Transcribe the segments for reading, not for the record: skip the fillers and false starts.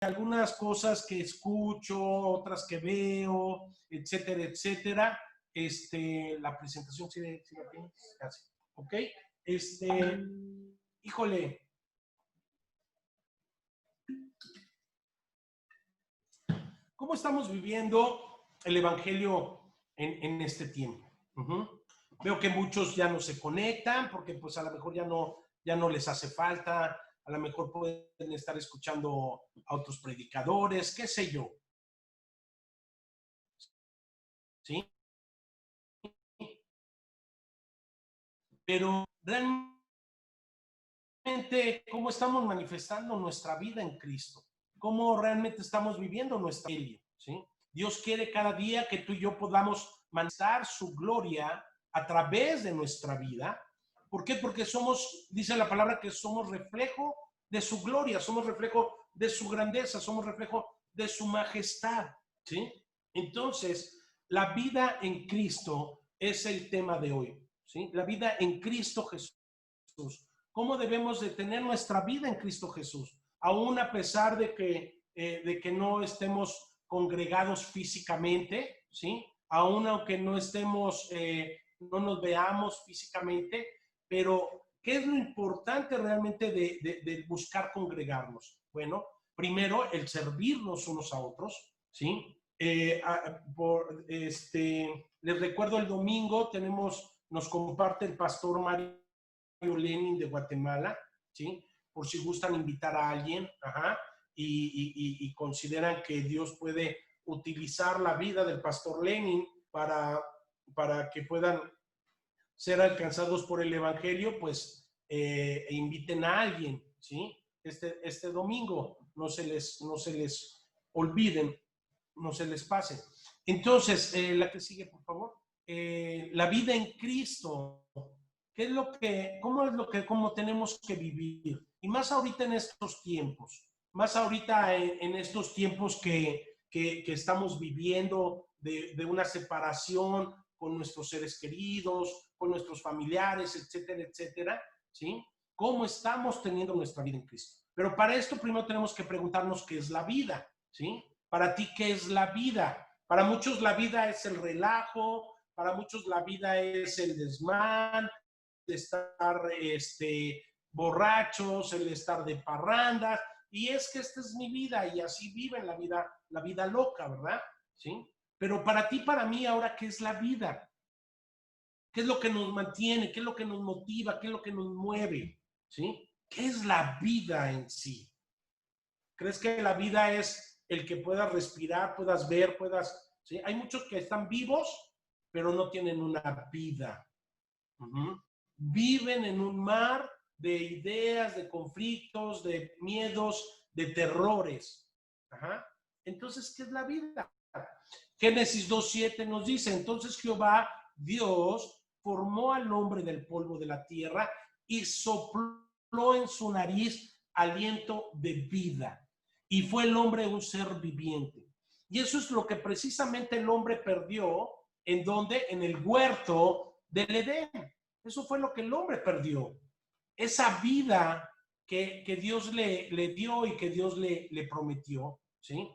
algunas cosas que escucho, otras que veo, etcétera, etcétera. La presentación, ¿sí la tienes? Casi. ¿Ok? Híjole. ¿Cómo estamos viviendo el Evangelio en este tiempo? Veo que muchos ya no se conectan porque pues a lo mejor ya no les hace falta, a lo mejor pueden estar escuchando a otros predicadores, qué sé yo. ¿Sí? Pero realmente, ¿cómo estamos manifestando nuestra vida en Cristo? ¿Cómo realmente estamos viviendo nuestra vida? ¿Sí? Dios quiere cada día que tú y yo podamos manifestar su gloria a través de nuestra vida. ¿Por qué? Porque somos, dice la palabra, que somos reflejo de su gloria, somos reflejo de su grandeza, somos reflejo de su majestad. ¿Sí? Entonces, la vida en Cristo es el tema de hoy. ¿Sí? La vida en Cristo Jesús. ¿Cómo debemos de tener nuestra vida en Cristo Jesús? Aún a pesar de que no estemos congregados físicamente, ¿sí? Aún aunque no estemos, no nos veamos físicamente, pero ¿qué es lo importante realmente de buscar congregarnos? Bueno, primero el servirnos unos a otros, ¿sí? Les recuerdo el domingo nos comparte el pastor Mario Lenin de Guatemala, ¿sí? Por si gustan invitar a alguien, y consideran que Dios puede utilizar la vida del pastor Lenin para que puedan ser alcanzados por el Evangelio, pues inviten a alguien, ¿sí? Este domingo, no se les olviden, no se les pase. Entonces, la que sigue, por favor. La vida en Cristo. ¿Cómo tenemos que vivir? Y más ahorita en estos tiempos, más ahorita en estos tiempos que estamos viviendo de una separación con nuestros seres queridos, con nuestros familiares, etcétera, etcétera, ¿sí? ¿Cómo estamos teniendo nuestra vida en Cristo? Pero para esto primero tenemos que preguntarnos qué es la vida, ¿sí? Para ti, ¿qué es la vida? Para muchos la vida es el relajo, para muchos la vida es el desmán, de estar borrachos, el estar de parrandas, y es que esta es mi vida, y así viven la vida loca, ¿verdad? ¿Sí? Pero para ti, para mí, ahora, ¿qué es la vida? ¿Qué es lo que nos mantiene? ¿Qué es lo que nos motiva? ¿Qué es lo que nos mueve? ¿Sí? ¿Qué es la vida en sí? ¿Crees que la vida es el que puedas respirar, puedas ver, ¿sí? Hay muchos que están vivos, pero no tienen una vida. Viven en un mar de ideas, de conflictos, de miedos, de terrores. Entonces, ¿qué es la vida? Génesis 2:7 nos dice, entonces Jehová, Dios, formó al hombre del polvo de la tierra y sopló en su nariz aliento de vida. Y fue el hombre un ser viviente. Y eso es lo que precisamente el hombre perdió, ¿en dónde? En el huerto del Edén. Eso fue lo que el hombre perdió. Esa vida que Dios le dio y que Dios le prometió, ¿sí?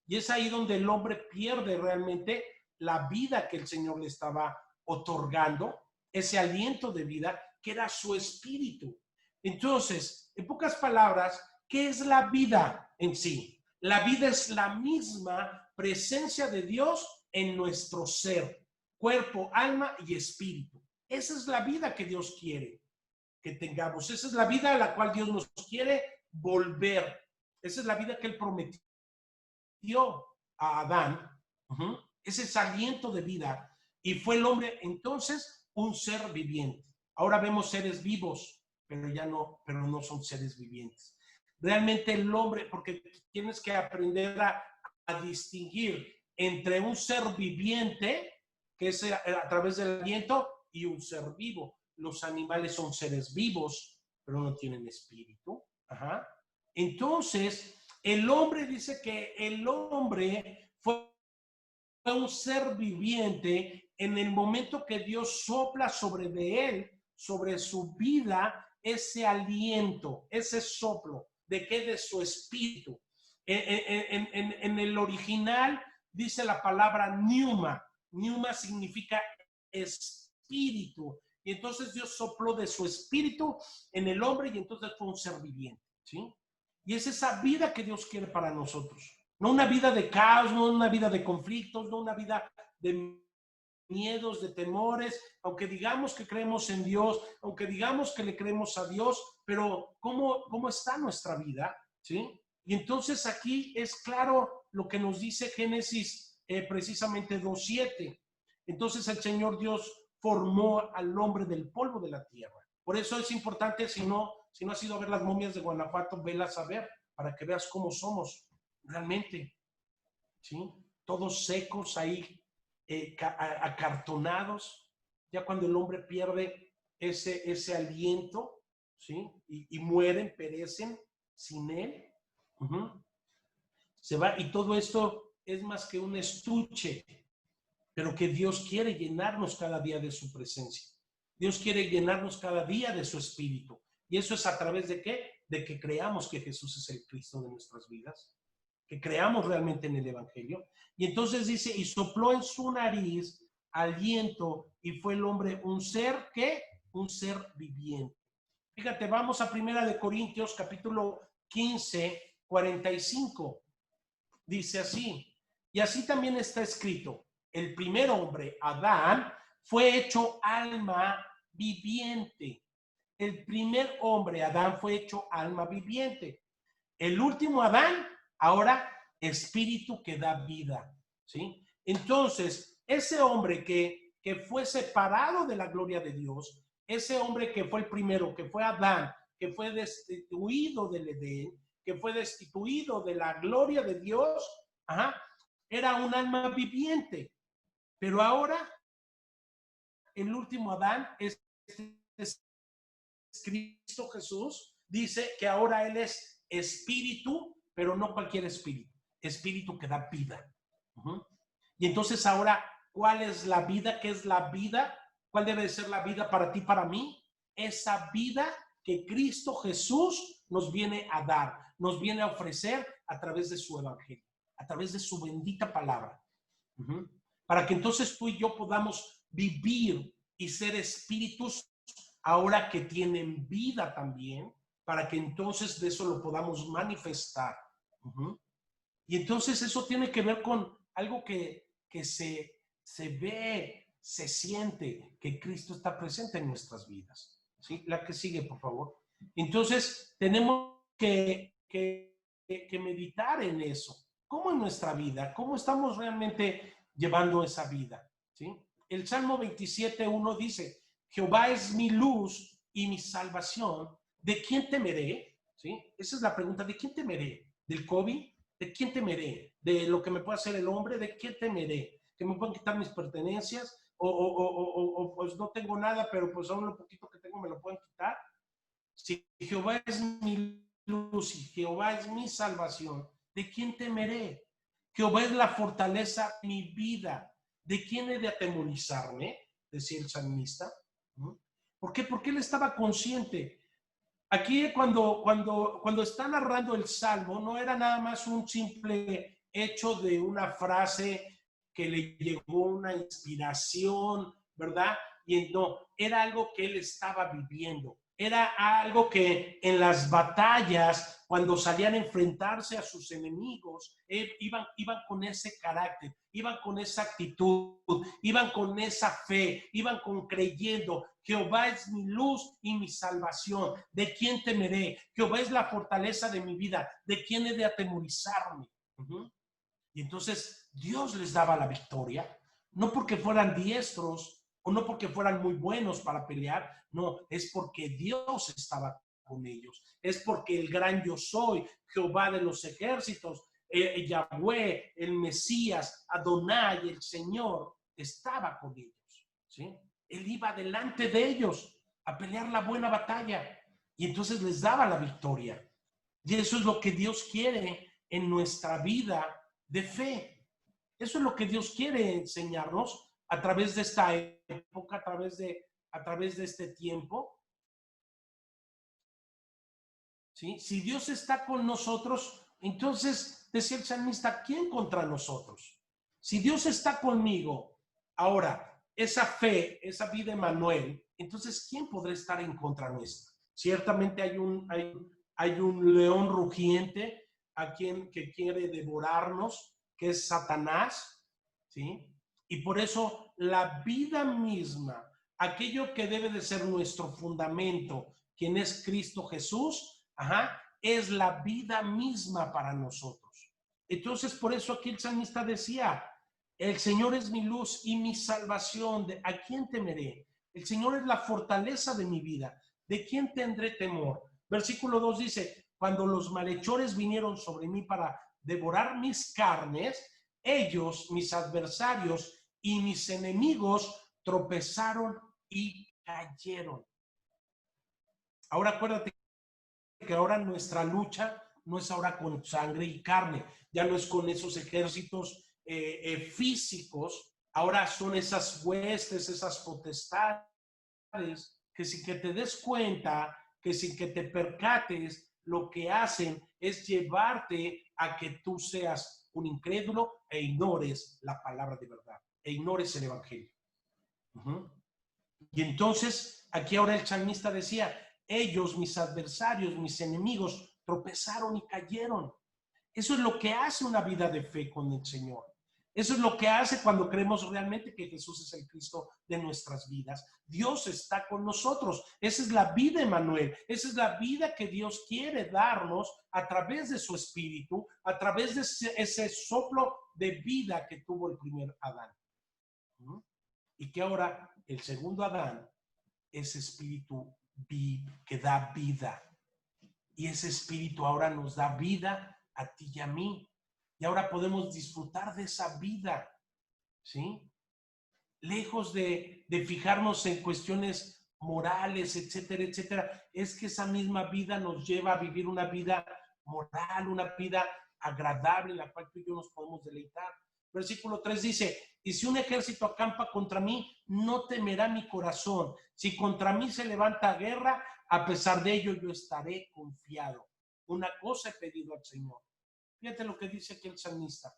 Y es ahí donde el hombre pierde realmente la vida que el Señor le estaba otorgando, ese aliento de vida que era su espíritu. Entonces, en pocas palabras, ¿qué es la vida en sí? La vida es la misma presencia de Dios en nuestro ser, cuerpo, alma y espíritu. Esa es la vida que Dios quiere que tengamos. Esa es la vida a la cual Dios nos quiere volver. Esa es la vida que Él prometió a Adán. Ese aliento de vida. Y fue el hombre entonces un ser viviente. Ahora vemos seres vivos, pero pero no son seres vivientes. Realmente el hombre, porque tienes que aprender a distinguir entre un ser viviente, que es a través del aliento, y un ser vivo. Los animales son seres vivos, pero no tienen espíritu. Entonces, el hombre dice que el hombre fue un ser viviente en el momento que Dios sopla sobre de él, sobre su vida, ese aliento, ese soplo, ¿de qué? De su espíritu. En el original dice la palabra pneuma. Pneuma significa espíritu. Y entonces Dios sopló de su espíritu en el hombre y entonces fue un ser viviente, ¿sí? Y es esa vida que Dios quiere para nosotros. No una vida de caos, no una vida de conflictos, no una vida de miedos, de temores, aunque digamos que creemos en Dios, aunque digamos que le creemos a Dios, pero ¿cómo está nuestra vida? ¿Sí? Y entonces aquí es claro lo que nos dice Génesis precisamente 2:7. Entonces el Señor Dios formó al hombre del polvo de la tierra. Por eso es importante, si no has ido a ver las momias de Guanajuato, velas a ver, para que veas cómo somos realmente, ¿sí? Todos secos ahí, acartonados, ya cuando el hombre pierde ese aliento, ¿sí? Y mueren, perecen sin él. Se va, y todo esto es más que un estuche, pero que Dios quiere llenarnos cada día de su presencia. Dios quiere llenarnos cada día de su espíritu. ¿Y eso es a través de qué? De que creamos que Jesús es el Cristo de nuestras vidas, que creamos realmente en el Evangelio. Y entonces dice, y sopló en su nariz aliento, y fue el hombre un ser, ¿qué? Un ser viviente. Fíjate, vamos a 1 Corintios, capítulo 15, 45. Dice así, y así también está escrito, el primer hombre, Adán, fue hecho alma viviente. El primer hombre, Adán, fue hecho alma viviente. El último Adán, ahora espíritu que da vida, ¿sí? Entonces, ese hombre que fue separado de la gloria de Dios, ese hombre que fue el primero, que fue Adán, que fue destituido del Edén, que fue destituido de la gloria de Dios, era un alma viviente. Pero ahora, el último Adán es Cristo Jesús, dice que ahora Él es espíritu, pero no cualquier espíritu, espíritu que da vida. Y entonces ahora, ¿cuál es la vida? ¿Qué es la vida? ¿Cuál debe ser la vida para ti, para mí? Esa vida que Cristo Jesús nos viene a dar, nos viene a ofrecer a través de su evangelio, a través de su bendita palabra. Para que entonces tú y yo podamos vivir y ser espíritus ahora que tienen vida también, para que entonces de eso lo podamos manifestar. Y entonces eso tiene que ver con algo que se ve, se siente, que Cristo está presente en nuestras vidas. ¿Sí? La que sigue, por favor. Entonces tenemos que meditar en eso. ¿Cómo en nuestra vida? ¿Cómo estamos realmente llevando esa vida? ¿Sí? El Salmo 27:1 dice, Jehová es mi luz y mi salvación. ¿De quién temeré? ¿Sí? Esa es la pregunta. ¿De quién temeré? ¿Del COVID? ¿De quién temeré? ¿De lo que me puede hacer el hombre? ¿De quién temeré? ¿Que me pueden quitar mis pertenencias? ¿O pues no tengo nada, pero pues aún lo poquito que tengo me lo pueden quitar? Si Jehová es mi luz y Jehová es mi salvación, ¿de quién temeré? Jehová es la fortaleza de mi vida. ¿De quién he de atemorizarme? Decía el salmista. ¿Por qué? Porque él estaba consciente. Aquí cuando está narrando el Salmo, no era nada más un simple hecho de una frase que le llegó una inspiración, ¿verdad? Y no, era algo que él estaba viviendo. Era algo que en las batallas, cuando salían a enfrentarse a sus enemigos, iban con ese carácter, iban con esa actitud, iban con esa fe, iban con creyendo. Jehová es mi luz y mi salvación. ¿De quién temeré? Jehová es la fortaleza de mi vida. ¿De quién he de atemorizarme? Y entonces Dios les daba la victoria, no porque fueran diestros o no porque fueran muy buenos para pelear, no, es porque Dios estaba con ellos, es porque el gran yo soy, Jehová de los ejércitos, Yahweh, el Mesías, Adonai, el Señor, estaba con ellos, ¿sí? Él iba delante de ellos a pelear la buena batalla y entonces les daba la victoria. Y eso es lo que Dios quiere en nuestra vida de fe. Eso es lo que Dios quiere enseñarnos a través de esta época, a través de este tiempo. ¿Sí? Si Dios está con nosotros, Entonces, decía el salmista, ¿quién contra nosotros? Si Dios está conmigo, ahora, esa fe, esa vida Emmanuel, entonces, ¿quién podrá estar en contra nuestra? Ciertamente hay un león rugiente a quien que quiere devorarnos, que es Satanás, ¿sí? Y por eso la vida misma, aquello que debe de ser nuestro fundamento, quien es Cristo Jesús, es la vida misma para nosotros. Entonces, por eso aquí el salmista decía, el Señor es mi luz y mi salvación, ¿a quién temeré? El Señor es la fortaleza de mi vida, ¿de quién tendré temor? Versículo 2 dice, cuando los malhechores vinieron sobre mí para devorar mis carnes, ellos, mis adversarios y mis enemigos, tropezaron y cayeron. Ahora acuérdate que ahora nuestra lucha no es ahora con sangre y carne, ya no es con esos ejércitos físicos, ahora son esas huestes, esas potestades, que sin que te des cuenta, que sin que te percates, lo que hacen es llevarte a que tú seas un incrédulo e ignores la palabra de verdad, e ignores el evangelio. Y entonces, aquí ahora el salmista decía, ellos, mis adversarios, mis enemigos, tropezaron y cayeron. Eso es lo que hace una vida de fe con el Señor. Eso es lo que hace cuando creemos realmente que Jesús es el Cristo de nuestras vidas. Dios está con nosotros. Esa es la vida, Emmanuel. Esa es la vida que Dios quiere darnos a través de su Espíritu, a través de ese soplo de vida que tuvo el primer Adán. Y que ahora el segundo Adán es espíritu que da vida. Y ese espíritu ahora nos da vida a ti y a mí. Y ahora podemos disfrutar de esa vida, ¿sí? Lejos de fijarnos en cuestiones morales, etcétera, etcétera. Es que esa misma vida nos lleva a vivir una vida moral, una vida agradable en la cual tú y yo nos podemos deleitar. Versículo 3 dice, y si un ejército acampa contra mí, no temerá mi corazón. Si contra mí se levanta guerra, a pesar de ello yo estaré confiado. Una cosa he pedido al Señor. Fíjate lo que dice aquí el salmista.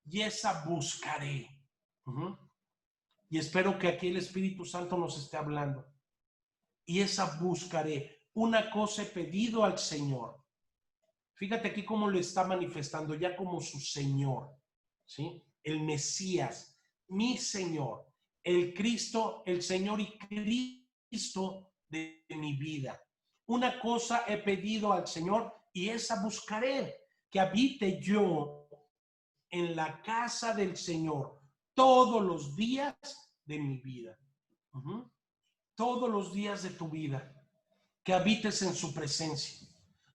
Y esa buscaré. Y espero que aquí el Espíritu Santo nos esté hablando. Y esa buscaré. Una cosa he pedido al Señor. Fíjate aquí cómo lo está manifestando ya como su Señor, ¿sí? El Mesías, mi Señor, el Cristo, el Señor y Cristo de mi vida. Una cosa he pedido al Señor y esa buscaré, que habite yo en la casa del Señor todos los días de mi vida. Todos los días de tu vida, que habites en su presencia.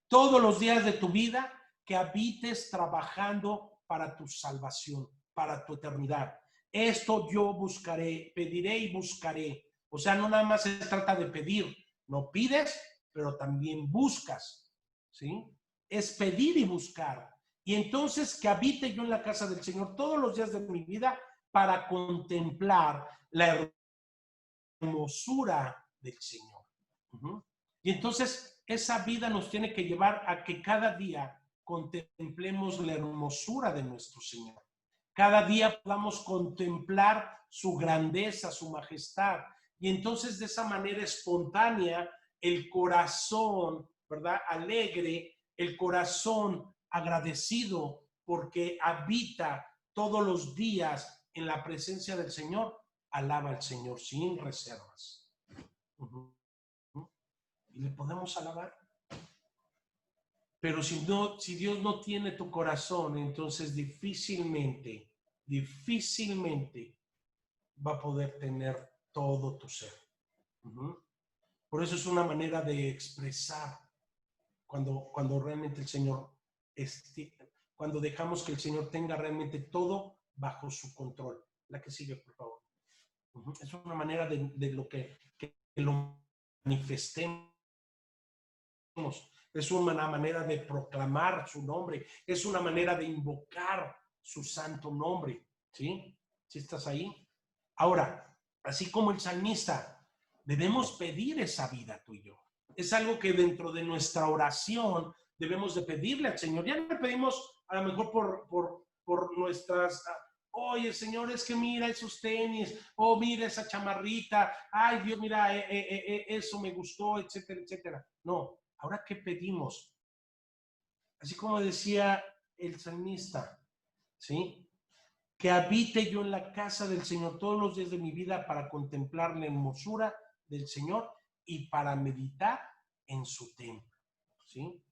Todos los días de tu vida, que habites trabajando para tu salvación, para tu eternidad. Esto yo buscaré, pediré y buscaré. O sea, no nada más se trata de pedir, no pides, pero también buscas, ¿sí? Es pedir y buscar. Y entonces que habite yo en la casa del Señor todos los días de mi vida para contemplar la hermosura del Señor. Y entonces esa vida nos tiene que llevar a que cada día contemplemos la hermosura de nuestro Señor. Cada día podamos contemplar su grandeza, su majestad. Y entonces de esa manera espontánea, el corazón, ¿verdad? Alegre, el corazón agradecido porque habita todos los días en la presencia del Señor, alaba al Señor sin reservas. Y le podemos alabar. Pero si Dios no tiene tu corazón, entonces difícilmente va a poder tener todo tu ser. Por eso es una manera de expresar cuando realmente el Señor, cuando dejamos que el Señor tenga realmente todo bajo su control. La que sigue, por favor. Es una manera de lo que lo manifestemos. Es una manera de proclamar su nombre, es una manera de invocar su santo nombre, ¿sí? ¿Sí estás ahí? Ahora, así como el salmista, debemos pedir esa vida tú y yo. Es algo que dentro de nuestra oración debemos de pedirle al Señor. Ya le pedimos a lo mejor por nuestras... Oye, Señor, es que mira esos tenis, mira esa chamarrita, ay, Dios, mira, eso me gustó, etcétera, etcétera. No, ahora ¿qué pedimos? Así como decía el salmista, ¿sí? Que habite yo en la casa del Señor todos los días de mi vida para contemplar la hermosura del Señor y para meditar en su templo, ¿sí?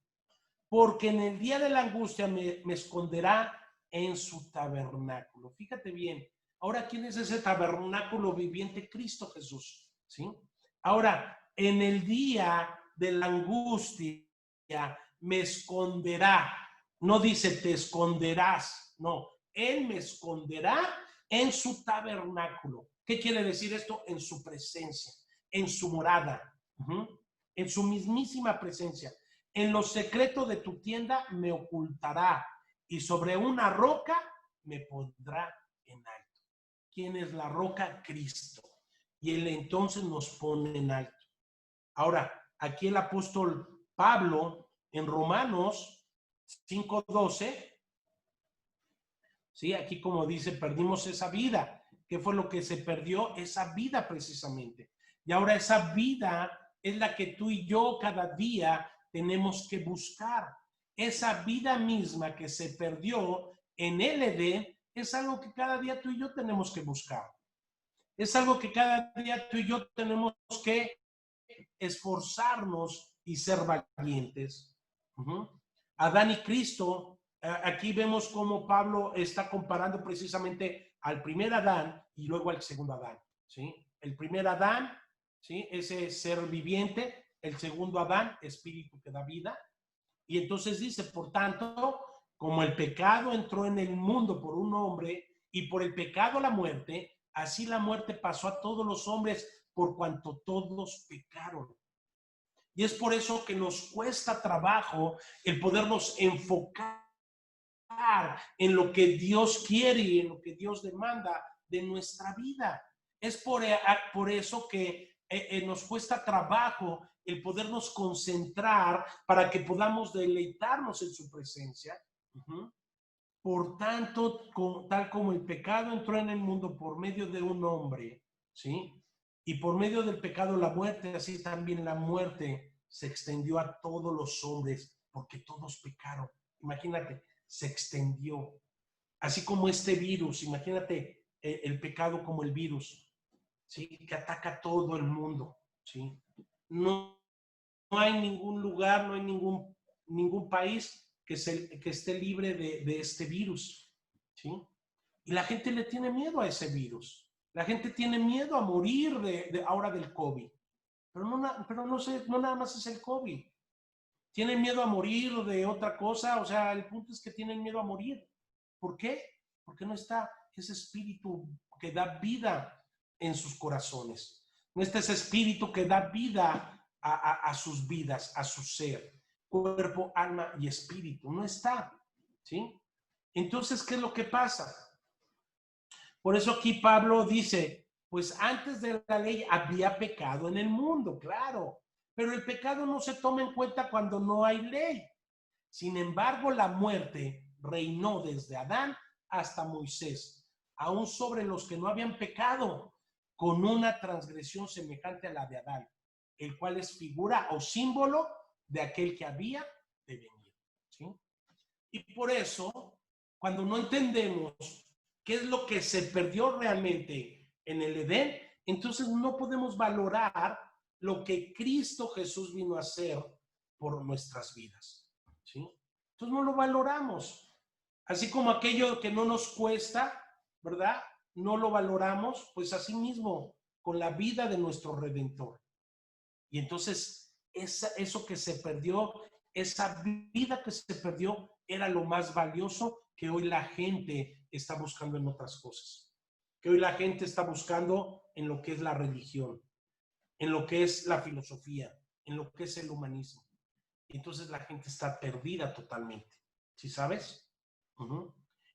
Porque en el día de la angustia me esconderá en su tabernáculo. Fíjate bien, ahora, ¿quién es ese tabernáculo viviente? Cristo Jesús, ¿sí? Ahora, en el día de la angustia me esconderá, no dice te esconderás, no, Él me esconderá en su tabernáculo. ¿Qué quiere decir esto? En su presencia, en su morada, en su mismísima presencia. En lo secreto de tu tienda me ocultará y sobre una roca me pondrá en alto. ¿Quién es la roca? Cristo. Y Él entonces nos pone en alto. Ahora, aquí el apóstol Pablo en Romanos 5:12, ¿sí? Aquí como dice, perdimos esa vida. ¿Qué fue lo que se perdió? Esa vida precisamente. Y ahora esa vida es la que tú y yo cada día tenemos que buscar. Esa vida misma que se perdió en el Edén es algo que cada día tú y yo tenemos que buscar. Es algo que cada día tú y yo tenemos que esforzarnos y ser valientes. Adán y Cristo, aquí vemos cómo Pablo está comparando precisamente al primer Adán y luego al segundo Adán, ¿sí? El primer Adán, ¿sí? Ese ser viviente, el segundo Adán, espíritu que da vida. Y entonces dice, por tanto, como el pecado entró en el mundo por un hombre y por el pecado la muerte, así la muerte pasó a todos los hombres por cuanto todos pecaron. Y es por eso que nos cuesta trabajo el podernos enfocar en lo que Dios quiere y en lo que Dios demanda de nuestra vida. Es por eso que nos cuesta trabajo el podernos concentrar para que podamos deleitarnos en su presencia. Por tanto, tal como el pecado entró en el mundo por medio de un hombre, ¿sí? Y por medio del pecado la muerte, así también la muerte se extendió a todos los hombres, porque todos pecaron. Imagínate, se extendió. Así como este virus, imagínate el pecado como el virus, ¿sí? Que ataca a todo el mundo, ¿sí? No hay ningún lugar, no hay ningún país que esté libre de este virus, ¿sí? Y la gente le tiene miedo a ese virus. La gente tiene miedo a morir ahora del COVID. Pero no nada más es el COVID. Tienen miedo a morir de otra cosa. O sea, el punto es que tienen miedo a morir. ¿Por qué? Porque no está ese espíritu que da vida en sus corazones. No está ese espíritu que da vida a sus vidas, a su ser, cuerpo, alma y espíritu. No está, ¿sí? Entonces, ¿qué es lo que pasa? Por eso aquí Pablo dice, pues antes de la ley había pecado en el mundo, claro, pero el pecado no se toma en cuenta cuando no hay ley. Sin embargo, la muerte reinó desde Adán hasta Moisés, aún sobre los que no habían pecado, con una transgresión semejante a la de Adán, el cual es figura o símbolo de aquel que había de venir, ¿sí? Y por eso, cuando no entendemos qué es lo que se perdió realmente en el Edén, entonces no podemos valorar lo que Cristo Jesús vino a hacer por nuestras vidas, ¿sí? Entonces no lo valoramos. Así como aquello que no nos cuesta, ¿verdad? No lo valoramos, pues así mismo con la vida de nuestro Redentor. Y entonces eso que se perdió, esa vida que se perdió, era lo más valioso que hoy la gente está buscando en otras cosas. Que hoy la gente está buscando en lo que es la religión, en lo que es la filosofía, en lo que es el humanismo. Y entonces la gente está perdida totalmente. ¿Sí sabes?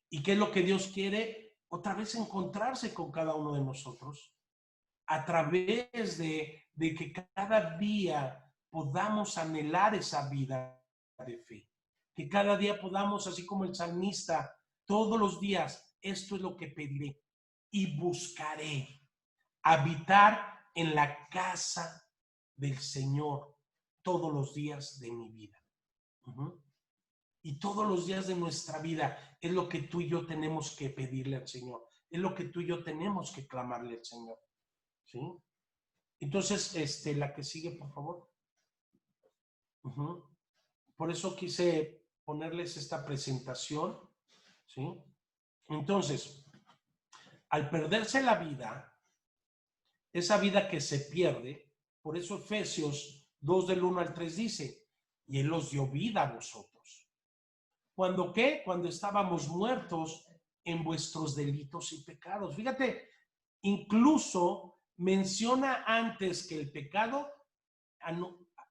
¿Y qué es lo que Dios quiere? Otra vez encontrarse con cada uno de nosotros a través de que cada día podamos anhelar esa vida de fe. Que cada día podamos, así como el salmista, todos los días, esto es lo que pediré y buscaré, habitar en la casa del Señor todos los días de mi vida. Y todos los días de nuestra vida es lo que tú y yo tenemos que pedirle al Señor. Es lo que tú y yo tenemos que clamarle al Señor. ¿Sí? Entonces, la que sigue, por favor. Por eso quise ponerles esta presentación. ¿Sí? Entonces, al perderse la vida, esa vida que se pierde, por eso Efesios 2 del 1 al 3 dice, y Él os dio vida a vosotros. ¿Cuándo qué? Cuando estábamos muertos en vuestros delitos y pecados. Fíjate, incluso menciona antes que el pecado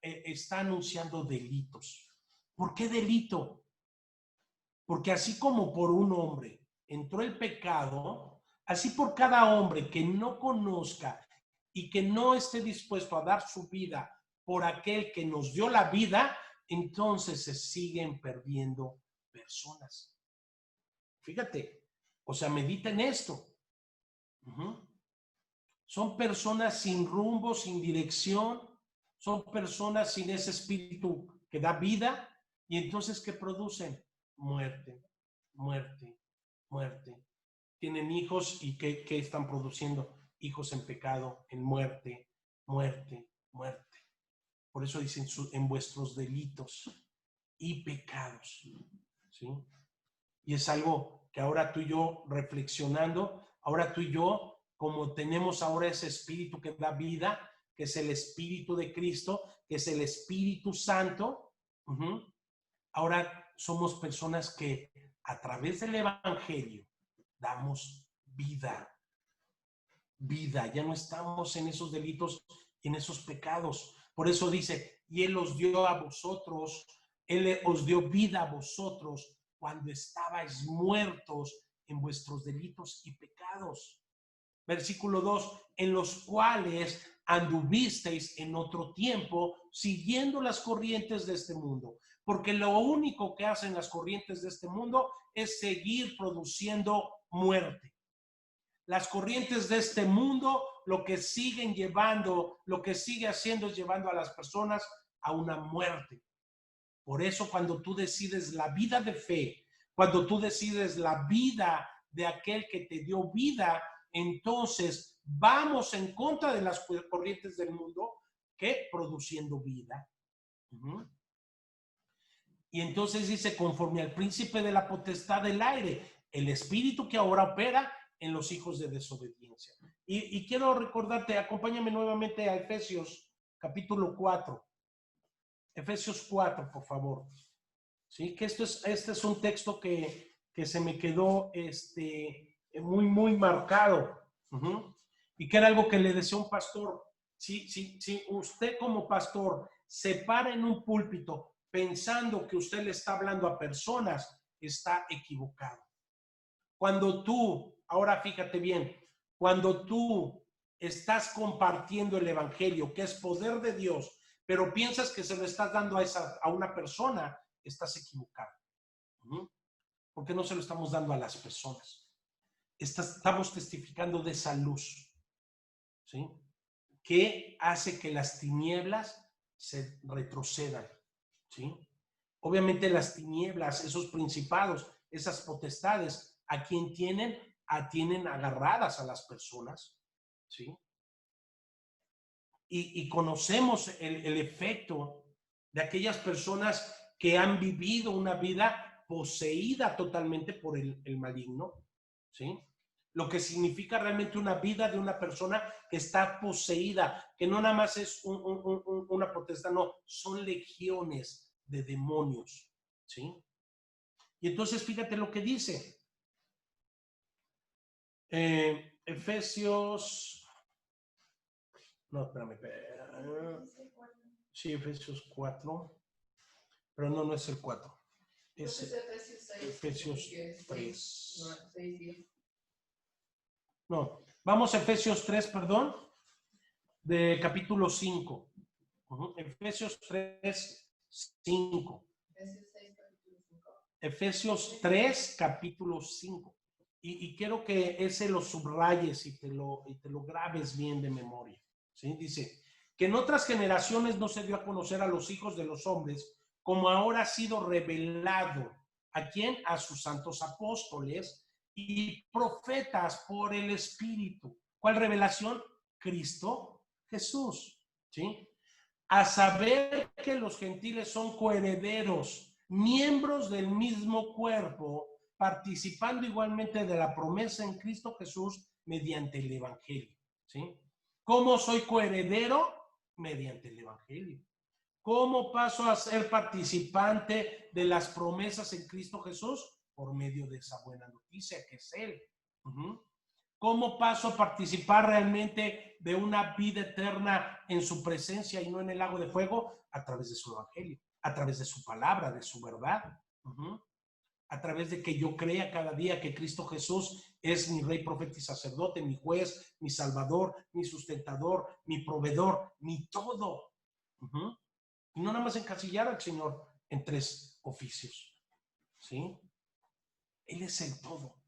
está anunciando delitos. ¿Por qué delito? Porque así como por un hombre entró el pecado, así por cada hombre que no conozca y que no esté dispuesto a dar su vida por aquel que nos dio la vida, entonces se siguen perdiendo personas. Fíjate, o sea, medita en esto. Son personas sin rumbo, sin dirección, son personas sin ese espíritu que da vida, y entonces ¿qué producen? Muerte, muerte, muerte. Tienen hijos y ¿qué están produciendo? Hijos en pecado, en muerte, muerte, muerte. Por eso dicen en vuestros delitos y pecados. ¿Sí? Y es algo que ahora tú y yo reflexionando, ahora tú y yo, como tenemos ahora ese espíritu que da vida, que es el Espíritu de Cristo, que es el Espíritu Santo, ahora somos personas que a través del Evangelio damos vida. Vida, ya no estamos en esos delitos, en esos pecados. Por eso dice, y Él os dio a vosotros, Él os dio vida a vosotros cuando estabais muertos en vuestros delitos y pecados. Versículo 2, en los cuales anduvisteis en otro tiempo siguiendo las corrientes de este mundo. Porque lo único que hacen las corrientes de este mundo es seguir produciendo muerte. Las corrientes de este mundo lo que siguen llevando, lo que sigue haciendo es llevando a las personas a una muerte. Por eso cuando tú decides la vida de fe, cuando tú decides la vida de aquel que te dio vida, entonces vamos en contra de las corrientes del mundo que produciendo vida. Y entonces dice, conforme al príncipe de la potestad del aire, el espíritu que ahora opera en los hijos de desobediencia. Y quiero recordarte, acompáñame nuevamente a Efesios capítulo 4. Efesios 4, por favor. Sí, que este es un texto que se me quedó muy marcado. Y que era algo que le decía un pastor. Si usted como pastor se para en un púlpito pensando que usted le está hablando a personas, está equivocado. Cuando tú, ahora fíjate bien, cuando tú estás compartiendo el evangelio, que es poder de Dios, pero piensas que se lo estás dando a una persona, estás equivocado. Porque no se lo estamos dando a las personas. Estamos testificando de esa luz, ¿sí? Que hace que las tinieblas se retrocedan, ¿sí? Obviamente las tinieblas, esos principados, esas potestades, ¿a quién tienen? Tienen agarradas a las personas, ¿sí? Y conocemos el efecto de aquellas personas que han vivido una vida poseída totalmente por el maligno, ¿sí? Lo que significa realmente una vida de una persona que está poseída, que no nada más es una potestad, no, son legiones de demonios, ¿sí? Y entonces fíjate lo que dice. Efesios, no, espérame. Sí, Efesios 4, pero no es el 4. Es Efesios 3. No, vamos a Efesios 3, perdón, de capítulo 5. Efesios 3, 5. Efesios 3, capítulo 5. Y quiero que ese lo subrayes y te lo grabes bien de memoria. ¿Sí? Dice, que en otras generaciones no se dio a conocer a los hijos de los hombres, como ahora ha sido revelado. ¿A quién? A sus santos apóstoles y profetas por el Espíritu. ¿Cuál revelación? Cristo Jesús. ¿Sí? A saber que los gentiles son coherederos, miembros del mismo cuerpo, participando igualmente de la promesa en Cristo Jesús mediante el Evangelio. ¿Sí? ¿Cómo soy coheredero? Mediante el Evangelio. ¿Cómo paso a ser participante de las promesas en Cristo Jesús? Por medio de esa buena noticia que es Él. ¿Cómo paso a participar realmente de una vida eterna en su presencia y no en el lago de fuego? A través de su Evangelio, a través de su palabra, de su verdad. A través de que yo crea cada día que Cristo Jesús es mi rey, profeta y sacerdote, mi juez, mi salvador, mi sustentador, mi proveedor, mi todo. Y no nada más encasillar al Señor en 3 oficios. ¿Sí? Él es el todo.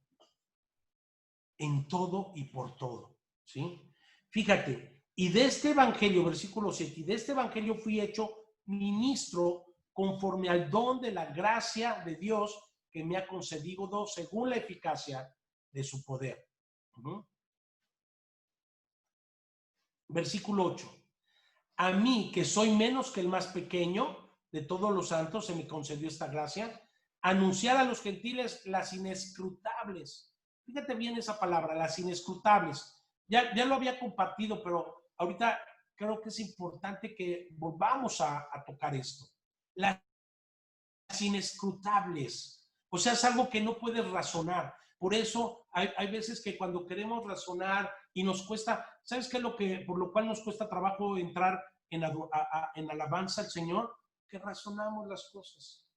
En todo y por todo. ¿Sí? Fíjate, y de este evangelio, versículo 7, y de este evangelio fui hecho ministro conforme al don de la gracia de Dios que me ha concedido según la eficacia de su poder. Versículo 8. A mí, que soy menos que el más pequeño de todos los santos, se me concedió esta gracia, anunciar a los gentiles las inescrutables. Fíjate bien esa palabra, las inescrutables. Ya lo había compartido, pero ahorita creo que es importante que volvamos a tocar esto. Las inescrutables. O sea, es algo que no puedes razonar. Por eso hay veces que cuando queremos razonar y nos cuesta, ¿sabes qué es lo que, por lo cual nos cuesta trabajo entrar en alabanza al Señor? Que razonamos las cosas,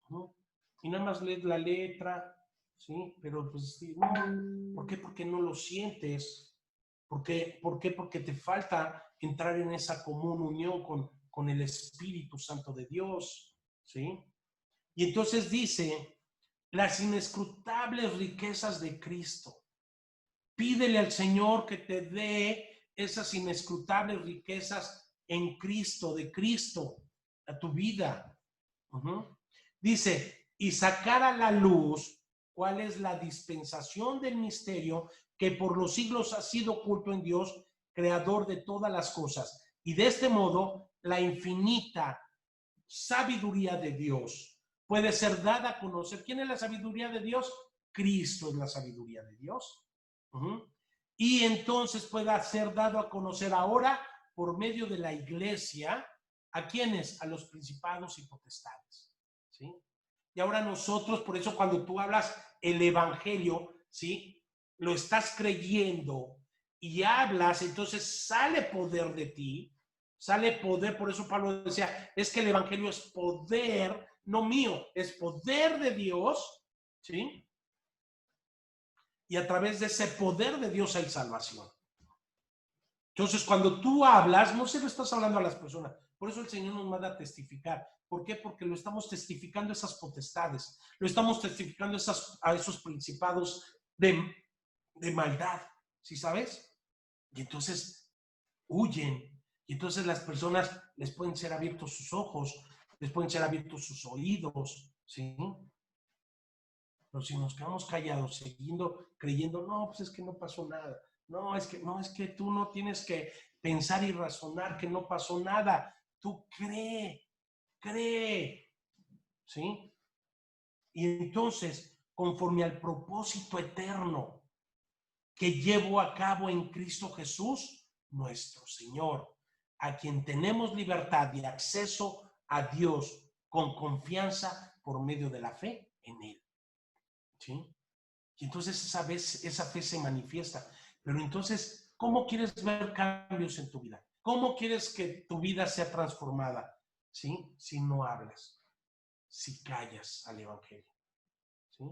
¿no? Y nada más lees la letra, ¿sí? Pero pues, no, ¿por qué? Porque no lo sientes. ¿Por qué? Porque te falta entrar en esa común unión con el Espíritu Santo de Dios, ¿sí? Y entonces dice, las inescrutables riquezas de Cristo. Pídele al Señor que te dé esas inescrutables riquezas en Cristo, de Cristo, a tu vida. Dice, y sacar a la luz cuál es la dispensación del misterio que por los siglos ha sido oculto en Dios, creador de todas las cosas. Y de este modo, la infinita sabiduría de Dios puede ser dada a conocer. ¿Quién es la sabiduría de Dios? Cristo es la sabiduría de Dios. Y entonces pueda ser dado a conocer ahora por medio de la iglesia. ¿A quiénes? A los principados y potestades. ¿Sí? Y ahora nosotros, por eso cuando tú hablas el evangelio, ¿sí? Lo estás creyendo y hablas, entonces sale poder de ti, sale poder. Por eso Pablo decía, es que el evangelio es poder, no mío, es poder de Dios, ¿sí? Y a través de ese poder de Dios hay salvación. Entonces, cuando tú hablas, no se lo estás hablando a las personas. Por eso el Señor nos manda a testificar. ¿Por qué? Porque lo estamos testificando a esas potestades, lo estamos testificando a esos principados de maldad, ¿sí sabes? Y entonces huyen. Y entonces las personas les pueden ser abiertos sus ojos, les pueden ser abiertos sus oídos, ¿sí? Pero si nos quedamos callados, creyendo, no, pues es que no pasó nada. No, es que tú no tienes que pensar y razonar que no pasó nada. Tú cree, ¿sí? Y entonces, conforme al propósito eterno que llevo a cabo en Cristo Jesús, nuestro Señor, a quien tenemos libertad y acceso a Dios con confianza por medio de la fe en Él. ¿Sí? Y entonces esa fe se manifiesta. Pero entonces, ¿cómo quieres ver cambios en tu vida? ¿Cómo quieres que tu vida sea transformada? ¿Sí? Si no hablas, si callas al Evangelio. ¿Sí?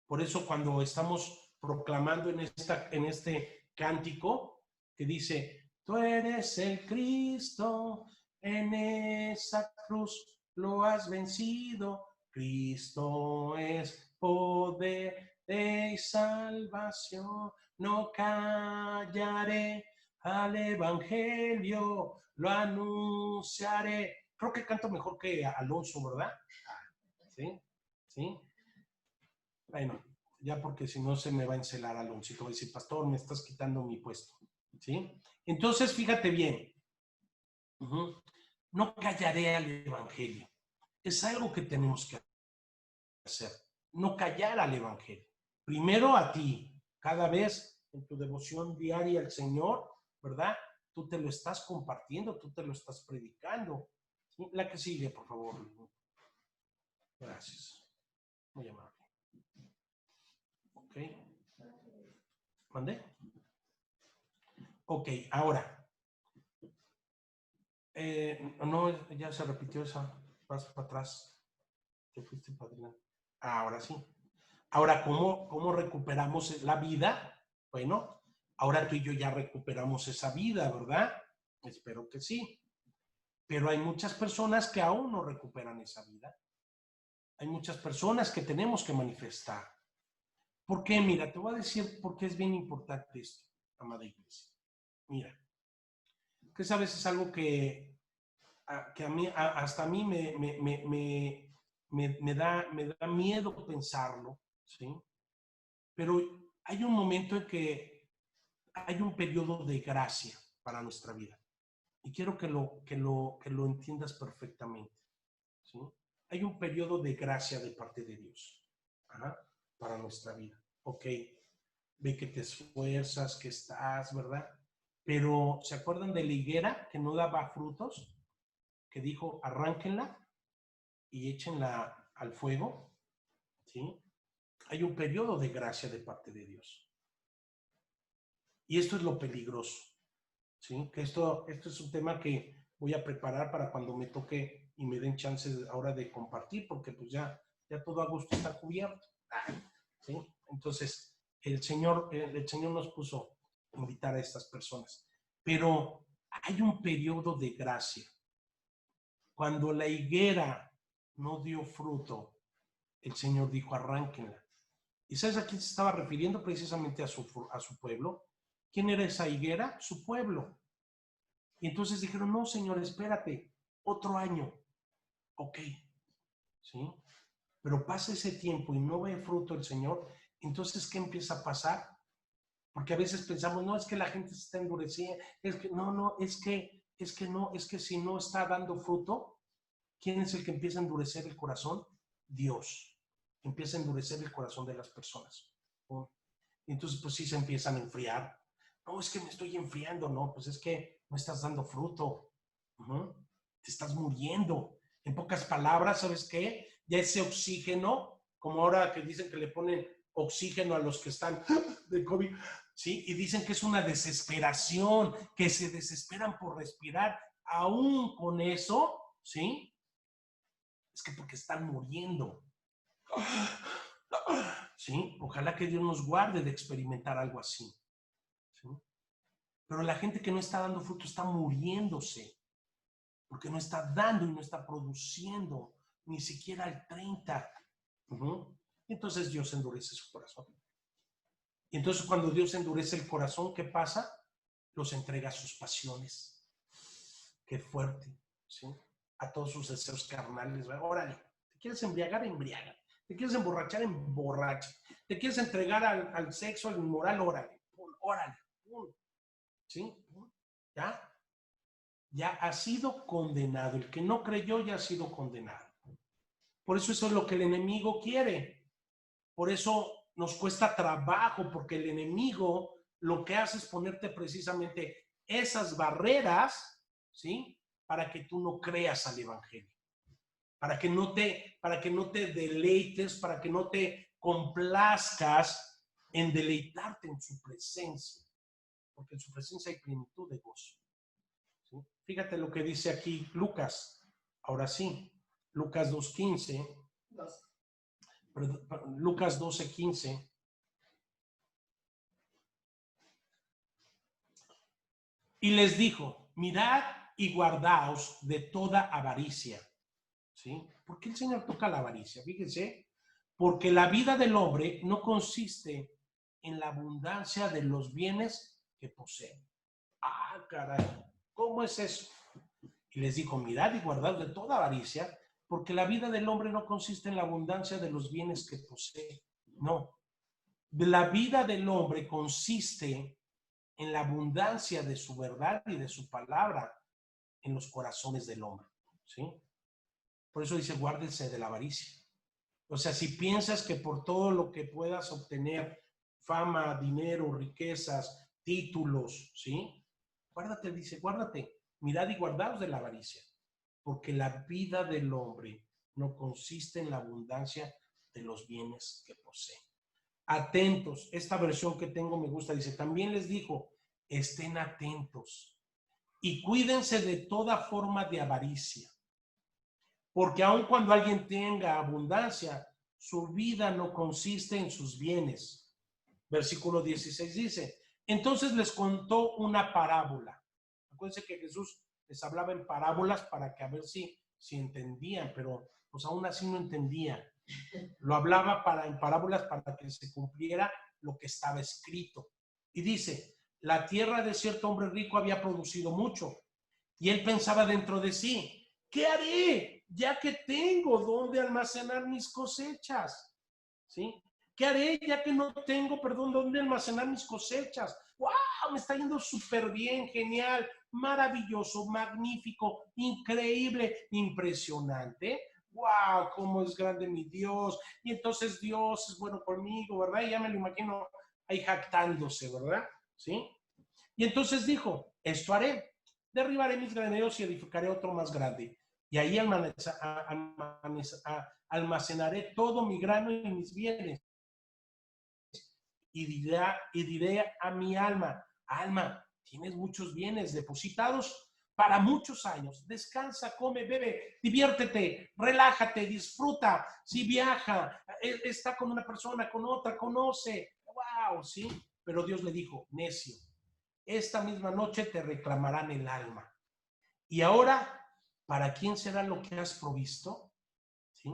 Por eso cuando estamos proclamando en este cántico que dice, tú eres el Cristo en esa cruz, lo has vencido. Cristo es poder de salvación. No callaré al evangelio, lo anunciaré. Creo que canto mejor que Alonso, ¿verdad? ¿Sí? ¿Sí? Bueno, ya porque si no se me va a encelar Alonso. Va a decir, pastor, me estás quitando mi puesto. ¿Sí? Entonces, fíjate bien. No callaré al evangelio. Es algo que tenemos que hacer. No callar al evangelio. Primero a ti, cada vez en tu devoción diaria al Señor, ¿verdad? Tú te lo estás compartiendo, tú te lo estás predicando. ¿Sí? La que sigue, por favor. Gracias. Muy amable. Ok. ¿Mandé? Ok, ahora. No, ya se repitió esa. Vas para atrás. Te fuiste para adelante. Ahora sí. Ahora, ¿cómo recuperamos la vida? Bueno, ahora tú y yo ya recuperamos esa vida, ¿verdad? Espero que sí. Pero hay muchas personas que aún no recuperan esa vida. Hay muchas personas que tenemos que manifestar. ¿Por qué? Mira, te voy a decir por qué es bien importante esto, amada iglesia. Mira, que sabes, es algo que a mí, hasta a mí me da miedo pensarlo, ¿sí? Pero hay un momento en que hay un periodo de gracia para nuestra vida. Y quiero que lo entiendas perfectamente, ¿sí? Hay un periodo de gracia de parte de Dios, ¿ajá?, para nuestra vida. Ok, ve que te esfuerzas, que estás, ¿verdad? Pero, ¿se acuerdan de la higuera que no daba frutos? Que dijo, arránquenla y échenla al fuego, ¿sí? Hay un periodo de gracia de parte de Dios. Y esto es lo peligroso, ¿sí? Que esto es un tema que voy a preparar para cuando me toque y me den chances ahora de compartir, porque pues ya todo a gusto está cubierto, ¿sí? Entonces, el Señor nos puso a invitar a estas personas. Pero hay un periodo de gracia. Cuando la higuera no dio fruto, el Señor dijo, arránquenla. ¿Y sabes a quién se estaba refiriendo? Precisamente a su pueblo. ¿Quién era esa higuera? Su pueblo. Y entonces dijeron, no, Señor, espérate, otro año. Ok, ¿sí? Pero pasa ese tiempo y no ve fruto el Señor, entonces, ¿qué empieza a pasar? Porque a veces pensamos, no, es que la gente se está endureciendo, es que no, es que si no está dando fruto, ¿quién es el que empieza a endurecer el corazón? Dios. Empieza a endurecer el corazón de las personas. ¿No? Y entonces, pues sí se empiezan a enfriar. No, es que me estoy enfriando, no, pues es que no estás dando fruto. Te estás muriendo. En pocas palabras, ¿sabes qué? Ya ese oxígeno, como ahora que dicen que le ponen oxígeno a los que están de COVID, ¿sí? Y dicen que es una desesperación, que se desesperan por respirar. Aún con eso, ¿sí? Es que porque están muriendo. ¿Sí? Ojalá que Dios nos guarde de experimentar algo así. ¿Sí? Pero la gente que no está dando fruto está muriéndose, porque no está dando y no está produciendo ni siquiera el 30. Y entonces Dios endurece su corazón. Y entonces cuando Dios endurece el corazón, ¿qué pasa? Los entrega a sus pasiones. Qué fuerte, ¿sí? A todos sus deseos carnales. Órale, ¿te quieres embriagar? Embriaga. ¿Te quieres emborrachar? Emborracha. ¿Te quieres entregar al sexo, al inmoral? Órale, órale. ¿Sí? ¿Ya? Ya ha sido condenado. El que no creyó ya ha sido condenado. Por eso es lo que el enemigo quiere. Por eso nos cuesta trabajo, porque el enemigo lo que hace es ponerte precisamente esas barreras, ¿sí? Para que tú no creas al evangelio. Para que no te deleites, para que no te complazcas en deleitarte en su presencia. Porque en su presencia hay plenitud de gozo. ¿Sí? Fíjate lo que dice aquí Lucas. Ahora sí, Lucas 2:15. Lucas 12:15. Y les dijo, mirad y guardaos de toda avaricia. ¿sí? ¿Por qué el Señor toca la avaricia? Fíjense, porque la vida del hombre no consiste en la abundancia de los bienes que posee. Ah, caray, ¿cómo es eso? Y les dijo, mirad y guardad de toda avaricia, porque la vida del hombre no consiste en la abundancia de los bienes que posee. No, la vida del hombre consiste en la abundancia de su verdad y de su palabra en los corazones del hombre, ¿sí? Por eso dice, guárdense de la avaricia. O sea, si piensas que por todo lo que puedas obtener, fama, dinero, riquezas, títulos, ¿sí? Guárdate, dice, guárdate, mirad y guardaos de la avaricia, porque la vida del hombre no consiste en la abundancia de los bienes que posee. Atentos, esta versión que tengo me gusta, dice, también les dijo, estén atentos y cuídense de toda forma de avaricia, porque aun cuando alguien tenga abundancia, su vida no consiste en sus bienes. Versículo 16 dice, entonces les contó una parábola. Acuérdense que Jesús les hablaba en parábolas para que a ver si entendían, pero pues aún así no entendían. Lo hablaba en parábolas para que se cumpliera lo que estaba escrito. Y dice, la tierra de cierto hombre rico había producido mucho. Y él pensaba dentro de sí, ¿qué haré? Ya que tengo dónde almacenar mis cosechas. ¿Sí? ¿Qué haré ya que no tengo, dónde almacenar mis cosechas? ¡Wow! Me está yendo súper bien, genial, maravilloso, magnífico, increíble, impresionante. ¡Wow! ¿Cómo es grande mi Dios? Y entonces Dios es bueno conmigo, ¿verdad? Y ya me lo imagino ahí jactándose, ¿verdad? ¿Sí? Y entonces dijo, esto haré, derribaré mis graneros y edificaré otro más grande. Y ahí almacenaré todo mi grano y mis bienes. Y diré a mi alma, alma, tienes muchos bienes depositados para muchos años. Descansa, come, bebe, diviértete, relájate, disfruta. Si viaja, está con una persona, con otra, conoce. ¡Wow! ¿Sí? Pero Dios le dijo, necio, esta misma noche te reclamarán el alma. Y ahora, ¿para quién será lo que has provisto? ¿Sí?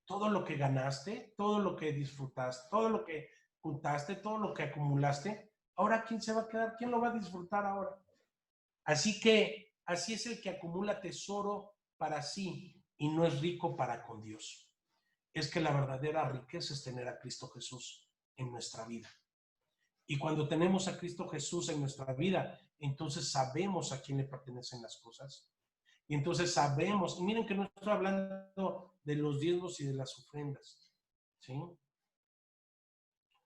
Todo lo que ganaste, todo lo que disfrutaste, todo lo que juntaste, todo lo que acumulaste, ahora ¿quién se va a quedar? ¿Quién lo va a disfrutar ahora? Así que, así es el que acumula tesoro para sí y no es rico para con Dios. Es que la verdadera riqueza es tener a Cristo Jesús en nuestra vida. Y cuando tenemos a Cristo Jesús en nuestra vida, entonces sabemos a quién le pertenecen las cosas. Y entonces sabemos, y miren que no estoy hablando de los diezmos y de las ofrendas, ¿sí?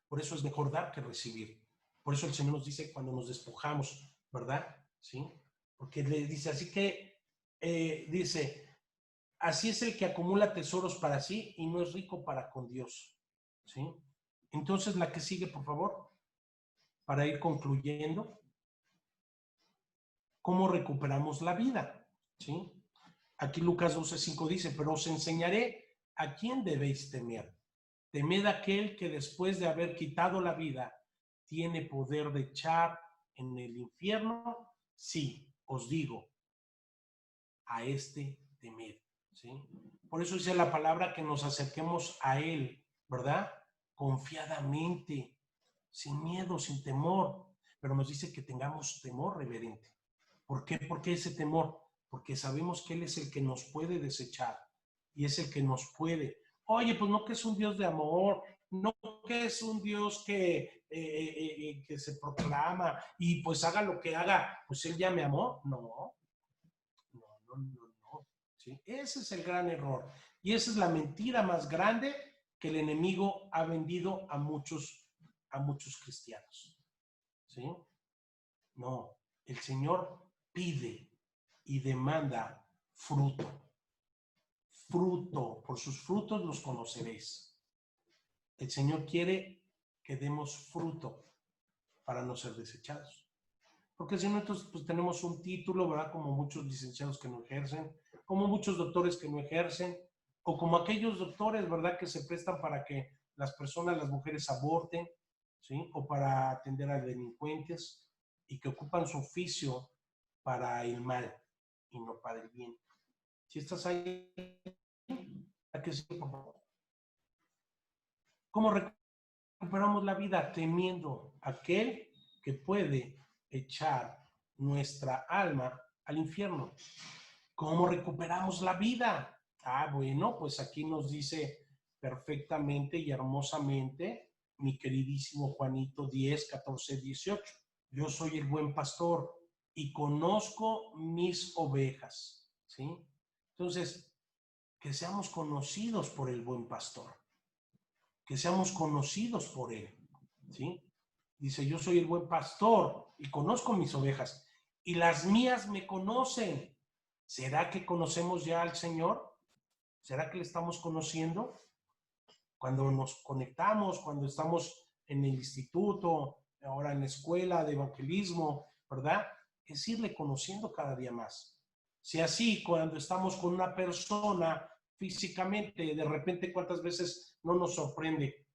Por eso es mejor dar que recibir. Por eso el Señor nos dice cuando nos despojamos, ¿verdad? ¿Sí? Porque le dice, así que, dice, así es el que acumula tesoros para sí y no es rico para con Dios, ¿sí? Entonces, la que sigue, por favor, para ir concluyendo, ¿cómo recuperamos la vida? ¿Sí? Aquí Lucas 12:5 dice, pero os enseñaré a quién debéis temer. Temed aquel que después de haber quitado la vida, tiene poder de echar en el infierno. Sí, os digo, a este temed. ¿Sí? Por eso dice la palabra que nos acerquemos a él, ¿verdad? Confiadamente, sin miedo, sin temor. Pero nos dice que tengamos temor reverente. ¿Por qué? ¿Por qué ese temor? Porque sabemos que Él es el que nos puede desechar y es el que nos puede. Oye, pues no que es un Dios de amor, no que es un Dios que se proclama y pues haga lo que haga, pues Él ya me amó. No, no, no, no, no. ¿Sí? Ese es el gran error y esa es la mentira más grande que el enemigo ha vendido a muchos cristianos. ¿Sí? No, el Señor pide y demanda fruto. Fruto, por sus frutos los conoceréis. El Señor quiere que demos fruto para no ser desechados. Porque si no, entonces pues tenemos un título, ¿verdad? Como muchos licenciados que no ejercen, como muchos doctores que no ejercen, o como aquellos doctores, ¿verdad? Que se prestan para que las personas, las mujeres aborten, ¿sí? O para atender a delincuentes y que ocupan su oficio para el mal y no para el bien. Si estás ahí, ¿a qué sigue, por favor? ¿Cómo recuperamos la vida? Temiendo a aquel que puede echar nuestra alma al infierno. ¿Cómo recuperamos la vida? Bueno, pues aquí nos dice perfectamente y hermosamente mi queridísimo Juanito 10, 14, 18. Yo soy el buen pastor y conozco mis ovejas, ¿sí? Entonces, que seamos conocidos por el buen pastor, que seamos conocidos por él, ¿sí? Dice, yo soy el buen pastor y conozco mis ovejas y las mías me conocen. ¿Será que conocemos ya al Señor? ¿Será que le estamos conociendo? Cuando nos conectamos, cuando estamos en el instituto, ahora en la escuela de evangelismo, ¿verdad? Es irle conociendo cada día más. Si así, cuando estamos con una persona físicamente, de repente, ¿cuántas veces no nos sorprende?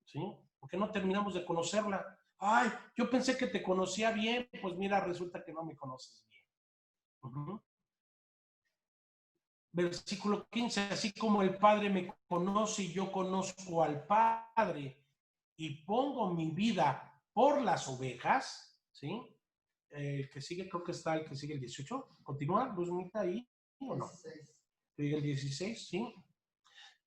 ¿Sí? Porque no terminamos de conocerla. Ay, yo pensé que te conocía bien, pues mira, resulta que no me conoces bien. Versículo 15, así como el Padre me conoce y yo conozco al Padre y pongo mi vida por las ovejas, ¿sí? Que sigue, creo que está el que sigue el 18. ¿Continúa, Luzmita, ahí o no? 16. Sigue el 16, ¿sí?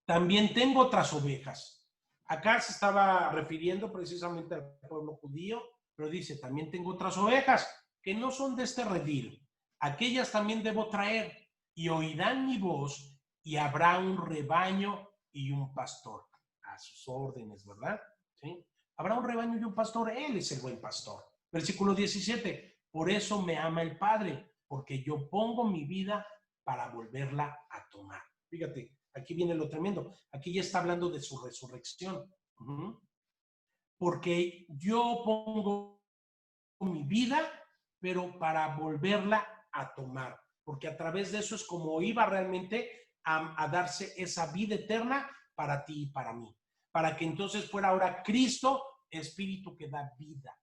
También tengo otras ovejas. Acá se estaba refiriendo precisamente al pueblo judío, pero dice, también tengo otras ovejas que no son de este redil. Aquellas también debo traer y oirán mi voz y habrá un rebaño y un pastor. A sus órdenes, ¿verdad? ¿Sí? Habrá un rebaño y un pastor. Él es el buen pastor. Versículo 17. Por eso me ama el Padre, porque yo pongo mi vida para volverla a tomar. Fíjate, aquí viene lo tremendo. Aquí ya está hablando de su resurrección. Porque yo pongo mi vida, pero para volverla a tomar. Porque a través de eso es como iba realmente a darse esa vida eterna para ti y para mí. Para que entonces fuera ahora Cristo, espíritu que da vida.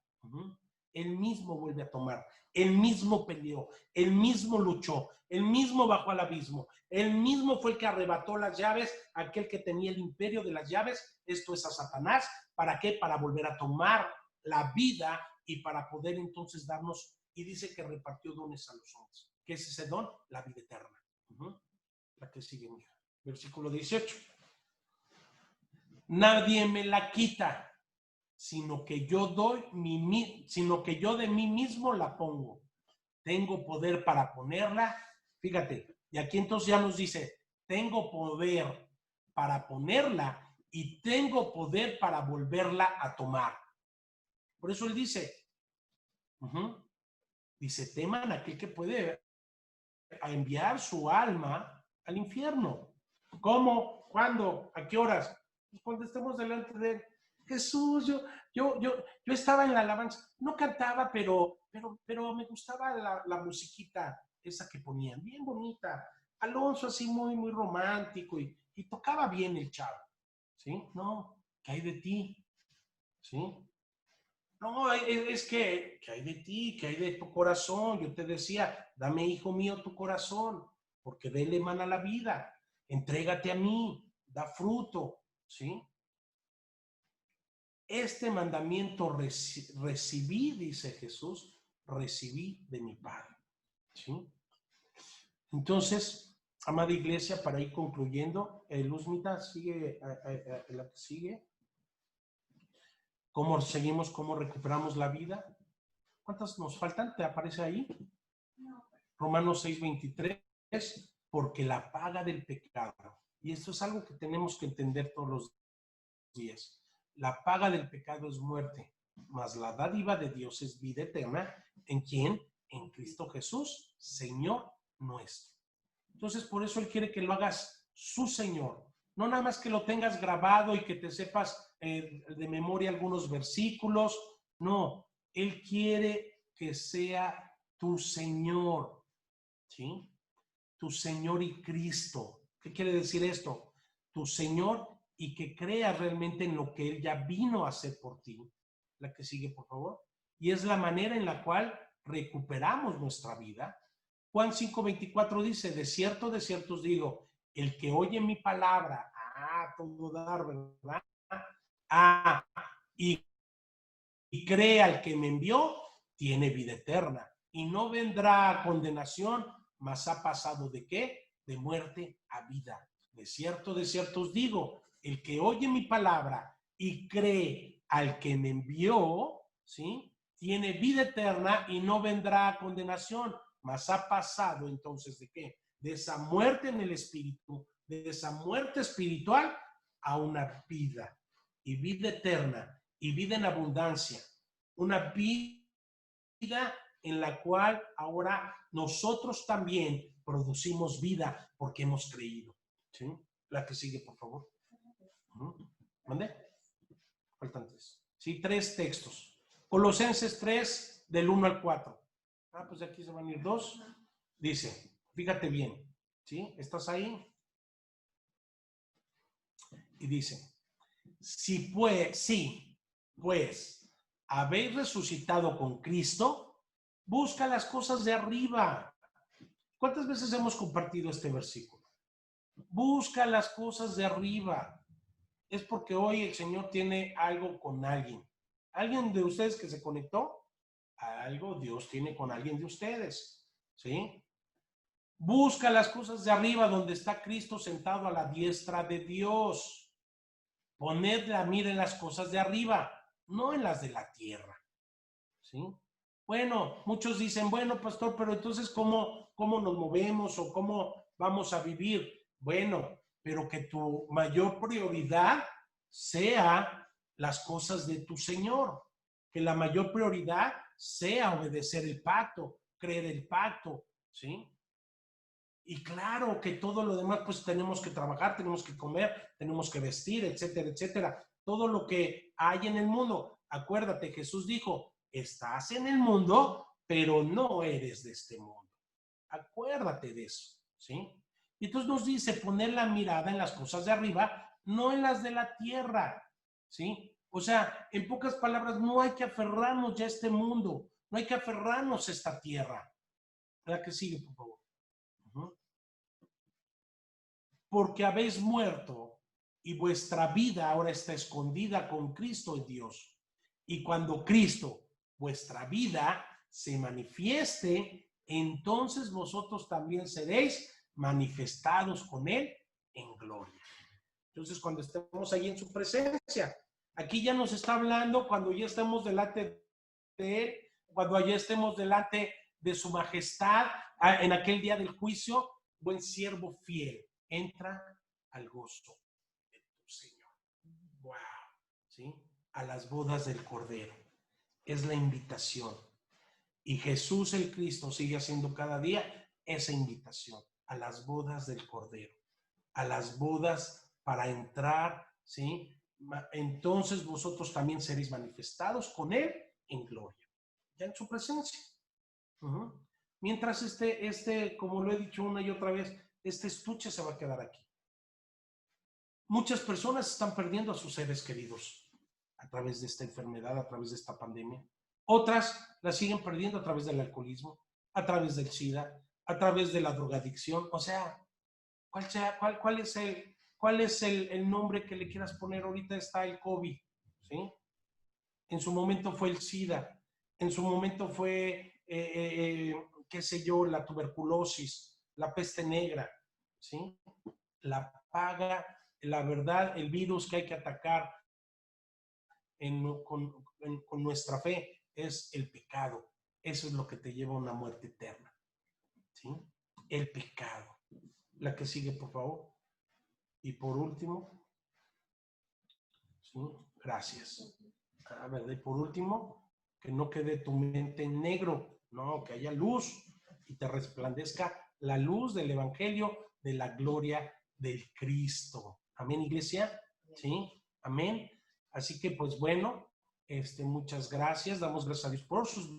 Él mismo vuelve a tomar, él mismo peleó, él mismo luchó, él mismo bajó al abismo, él mismo fue el que arrebató las llaves, aquel que tenía el imperio de las llaves, esto es a Satanás. ¿Para qué? Para volver a tomar la vida y para poder entonces darnos, y dice que repartió dones a los hombres. ¿Qué es ese don? La vida eterna. La que sigue, mira. Versículo 18. Nadie me la quita, sino que yo de mí mismo la pongo. Tengo poder para ponerla. Fíjate, y aquí entonces ya nos dice, tengo poder para ponerla y tengo poder para volverla a tomar. Por eso él dice, dice, teman a aquel que puede enviar su alma al infierno. ¿Cómo? ¿Cuándo? ¿A qué horas? Pues cuando estemos delante de él. Jesús, yo estaba en la alabanza, no cantaba, pero me gustaba la musiquita esa que ponían, bien bonita. Alonso así muy, muy romántico y tocaba bien el chavo, ¿sí? No, ¿qué hay de ti? ¿Sí? No, es que, ¿qué hay de ti? ¿Qué hay de tu corazón? Yo te decía, dame, hijo mío, tu corazón, porque de él emana la vida. Entrégate a mí, da fruto, ¿sí? Este mandamiento recibí, dice Jesús, recibí de mi Padre, ¿sí? Entonces, amada iglesia, para ir concluyendo, Luzmita, sigue, la que sigue. ¿Cómo seguimos? ¿Cómo recuperamos la vida? ¿Cuántas nos faltan? ¿Te aparece ahí? No. Romanos 6:23, porque la paga del pecado, y esto es algo que tenemos que entender todos los días, la paga del pecado es muerte, mas la dádiva de Dios es vida eterna. ¿En quién? En Cristo Jesús, Señor nuestro. Entonces, por eso Él quiere que lo hagas su Señor. No nada más que lo tengas grabado y que te sepas de memoria algunos versículos. No, Él quiere que sea tu Señor, ¿sí? Tu Señor y Cristo. ¿Qué quiere decir esto? Tu Señor y que creas realmente en lo que Él ya vino a hacer por ti. La que sigue, por favor. Y es la manera en la cual recuperamos nuestra vida. Juan 5:24 dice, de cierto os digo, el que oye mi palabra, todo dar, ¿verdad? Y cree al que me envió, tiene vida eterna y no vendrá a condenación, mas ha pasado ¿de qué? De muerte a vida. De cierto os digo, el que oye mi palabra y cree al que me envió, ¿sí? Tiene vida eterna y no vendrá a condenación, mas ha pasado entonces ¿de qué? De esa muerte en el espíritu, de esa muerte espiritual a una vida y vida eterna y vida en abundancia. Una vida en la cual ahora nosotros también producimos vida porque hemos creído. ¿Sí? La que sigue, por favor. ¿Mande? Faltan 3. Sí, 3 textos. Colosenses 3, del 1 al 4. Pues aquí se van a ir 2. Dice, fíjate bien, ¿sí? ¿Estás ahí? Y dice, sí, pues, habéis resucitado con Cristo, busca las cosas de arriba. ¿Cuántas veces hemos compartido este versículo? Busca las cosas de arriba. Es porque hoy el Señor tiene algo con alguien. ¿Alguien de ustedes que se conectó? Algo Dios tiene con alguien de ustedes. ¿Sí? Busca las cosas de arriba donde está Cristo sentado a la diestra de Dios. Poned la mira en las cosas de arriba, no en las de la tierra. ¿Sí? Bueno, muchos dicen, bueno, pastor, pero entonces, ¿cómo nos movemos o cómo vamos a vivir? Bueno, pero que tu mayor prioridad sea las cosas de tu Señor, que la mayor prioridad sea obedecer el pacto, creer el pacto, ¿sí? Y claro que todo lo demás, pues tenemos que trabajar, tenemos que comer, tenemos que vestir, etcétera, etcétera. Todo lo que hay en el mundo. Acuérdate, Jesús dijo, estás en el mundo, pero no eres de este mundo. Acuérdate de eso, ¿sí? Y entonces nos dice poner la mirada en las cosas de arriba, no en las de la tierra, ¿sí? O sea, en pocas palabras, no hay que aferrarnos ya a este mundo, no hay que aferrarnos a esta tierra. ¿La que sigue, por favor? Porque habéis muerto y vuestra vida ahora está escondida con Cristo en Dios. Y cuando Cristo, vuestra vida, se manifieste, entonces vosotros también seréis manifestados con Él en gloria. Entonces, cuando estemos ahí en su presencia, aquí ya nos está hablando cuando ya estemos delante de Él, cuando ya estemos delante de su majestad, en aquel día del juicio, buen siervo fiel, entra al gozo de tu Señor. Wow, ¿sí? A las bodas del Cordero. Es la invitación. Y Jesús el Cristo sigue haciendo cada día esa invitación a las bodas del Cordero, a las bodas para entrar, ¿sí? Entonces vosotros también seréis manifestados con Él en gloria, ya en su presencia. Mientras como lo he dicho una y otra vez, este estuche se va a quedar aquí. Muchas personas están perdiendo a sus seres queridos a través de esta enfermedad, a través de esta pandemia. Otras la siguen perdiendo a través del alcoholismo, a través del SIDA, a través de la drogadicción. O sea, ¿cuál es el nombre que le quieras poner? Ahorita está el COVID, ¿sí? En su momento fue el SIDA, en su momento fue, qué sé yo, la tuberculosis, la peste negra, ¿sí? La paga, la verdad, el virus que hay que atacar con nuestra fe es el pecado. Eso es lo que te lleva a una muerte eterna, ¿sí? El pecado. La que sigue, por favor. Y por último, ¿sí? Gracias. A ver, y por último, que no quede tu mente en negro, no, que haya luz y te resplandezca la luz del Evangelio de la gloria del Cristo. Amén, iglesia. ¿Sí? Amén. Así que, pues bueno, muchas gracias. Damos gracias a Dios por sus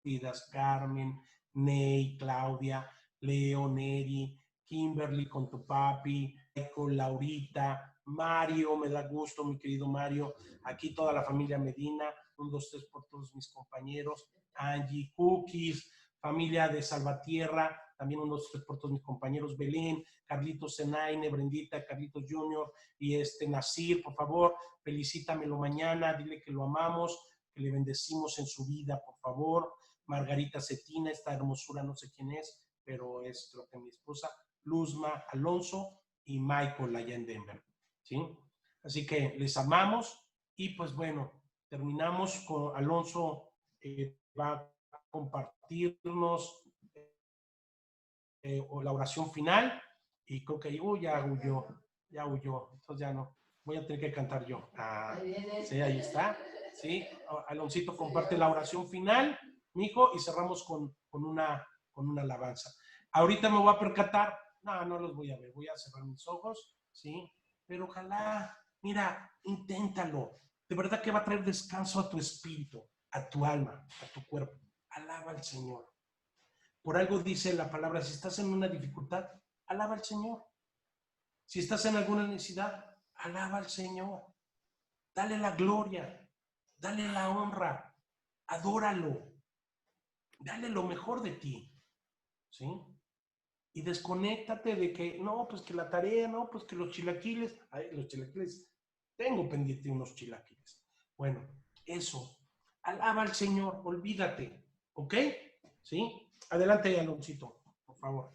vidas. Carmen, Ney, Claudia, Leo, Neri, Kimberly con tu papi, con Laurita, Mario, me da gusto, mi querido Mario. Aquí toda la familia Medina, 1, 2, 3 por todos mis compañeros. Angie, Cookies, familia de Salvatierra, también unos por todos mis compañeros, Belén, Carlitos Zenaine, Brendita, Carlitos Junior y Nasir, por favor, felicítamelo mañana, dile que lo amamos, que le bendecimos en su vida, por favor. Margarita Cetina, esta hermosura no sé quién es, pero es creo que mi esposa, Luzma Alonso y Michael allá en Denver, ¿sí? Así que les amamos y pues bueno, terminamos con Alonso, va a compartirnos la oración final y creo que ya huyó, entonces ya no, voy a tener que cantar yo. Sí, ahí está, sí, Aloncito comparte la oración final, mijo, y cerramos con una alabanza. Ahorita me voy a percatar, no los voy a ver, voy a cerrar mis ojos, sí, pero ojalá, mira, inténtalo, de verdad que va a traer descanso a tu espíritu, a tu alma, a tu cuerpo. Alaba al Señor. Por algo dice la palabra, si estás en una dificultad, alaba al Señor. Si estás en alguna necesidad, alaba al Señor. Dale la gloria, dale la honra, adóralo, dale lo mejor de ti, ¿sí? Y desconéctate de que, no, pues que la tarea, no, pues que los chilaquiles, tengo pendiente unos chilaquiles. Bueno, eso, alaba al Señor, olvídate, ¿ok? ¿Sí? Adelante, Aloncito, por favor.